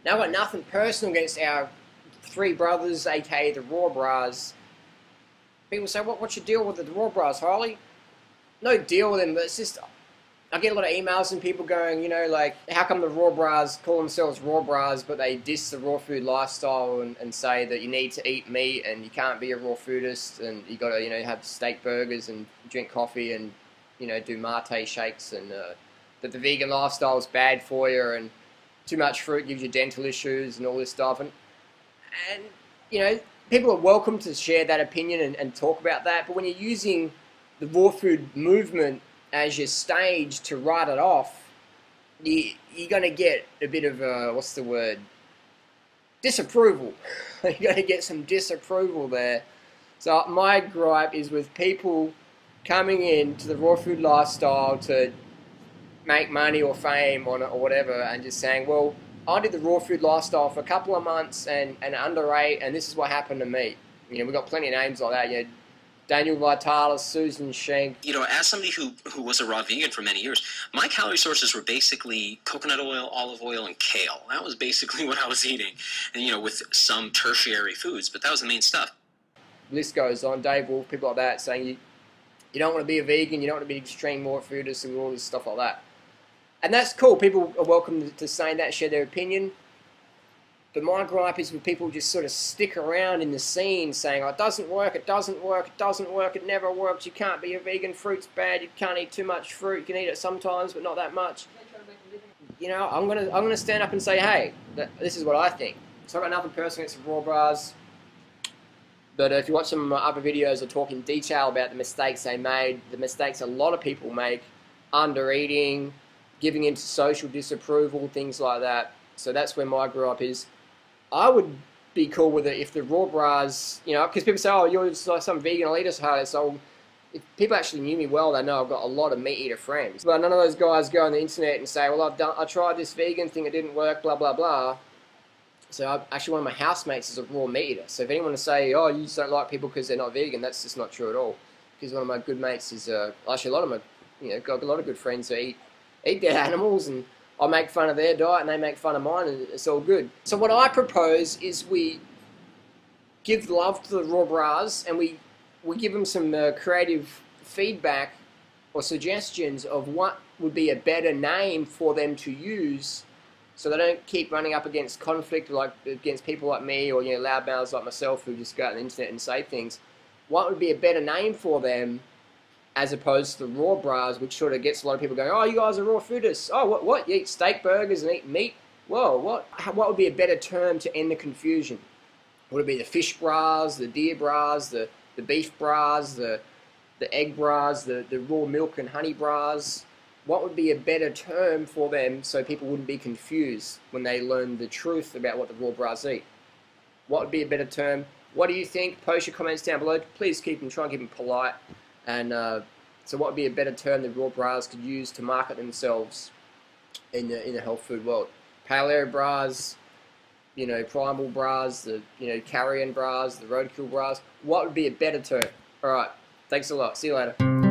Now, I've got nothing personal against our three brothers, aka the Raw Bras. People say, what's your deal with the Raw Bras, Harley? No deal with them, but it's just, I get a lot of emails from people going, you know, like, how come the Raw Bras call themselves Raw Bras, but they diss the raw food lifestyle and say that you need to eat meat and you can't be a raw foodist and you got to, you know, have steak burgers and drink coffee and, you know, do mate shakes and that the vegan lifestyle is bad for you and too much fruit gives you dental issues and all this stuff. And you know, people are welcome to share that opinion and talk about that, but when you're using the raw food movement as your stage to write it off, you're going to get a bit of, what's the word, disapproval. You're going to get some disapproval there. So my gripe is with people coming into the raw food lifestyle to make money or fame on it or whatever and just saying, well, I did the raw food lifestyle for a couple of months and underate, and this is what happened to me. You know, we've got plenty of names like that. You know, Daniel Vitalis, Susan Schenk. You know, as somebody who was a raw vegan for many years, my calorie sources were basically coconut oil, olive oil, and kale. That was basically what I was eating, and you know, with some tertiary foods, but that was the main stuff. List goes on. Dave Wolf, people like that, saying you don't want to be a vegan, you don't want to be extreme raw foodist and all this stuff like that. And that's cool. People are welcome to say that, share their opinion. But my gripe is when people just sort of stick around in the scene saying, oh, it doesn't work, it doesn't work, it doesn't work, it never works, you can't be a vegan, fruit's bad, you can't eat too much fruit, you can eat it sometimes, but not that much. You know, I'm gonna stand up and say, hey, this is what I think. So I've got nothing personal against the Raw Bras. But if you watch some of my other videos, I talk in detail about the mistakes they made, the mistakes a lot of people make, under eating, giving into social disapproval, things like that. So that's where my gripe is. I would be cool with it if the Raw Bras, you know, because people say, oh, you're just like some vegan elitist, Harley. So if people actually knew me well, they know I've got a lot of meat eater friends. But none of those guys go on the internet and say, well, I tried this vegan thing, it didn't work, blah, blah, blah. So actually one of my housemates is a raw meat eater. So if anyone to say, oh, you just don't like people because they're not vegan, that's just not true at all. Because one of my good mates is, actually a lot of my, you know, got a lot of good friends who eat dead animals, and I make fun of their diet and they make fun of mine, and it's all good. So what I propose is we give love to the Raw Bras and we give them some creative feedback or suggestions of what would be a better name for them to use, so they don't keep running up against conflict like against people like me or, you know, loudmouths like myself who just go out on the internet and say things. What would be a better name for them as opposed to the Raw Bras, which sort of gets a lot of people going, oh, you guys are raw foodists. Oh, what? You eat steak burgers and eat meat? Whoa, what? What would be a better term to end the confusion? Would it be the fish bras, the deer bras, the beef bras, the egg bras, the raw milk and honey bras? What would be a better term for them so people wouldn't be confused when they learn the truth about what the Raw Bras eat? What would be a better term? What do you think? Post your comments down below. Please try and keep them polite. And so what would be a better term that Raw Bras could use to market themselves in the health food world? Paleo bras, you know, primal bras, the, you know, carrion bras, the roadkill bras. What would be a better term? All right. Thanks a lot. See you later.